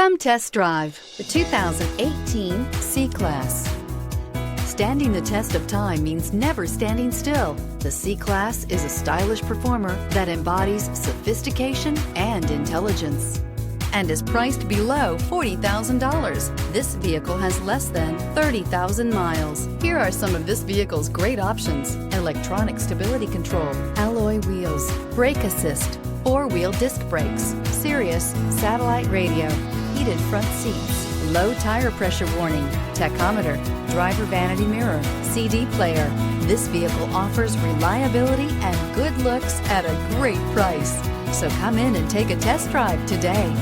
Come test drive the 2018 C-Class. Standing the test of time means never standing still. The C-Class is a stylish performer that embodies sophistication and intelligence and is priced below $40,000. This vehicle has less than 30,000 miles. Here are some of this vehicle's great options: electronic stability control, alloy wheels, brake assist, four-wheel disc brakes, Sirius satellite radio, heated front seats, low tire pressure warning, tachometer, driver vanity mirror, CD player. This vehicle offers reliability and good looks at a great price. So come in and take a test drive today.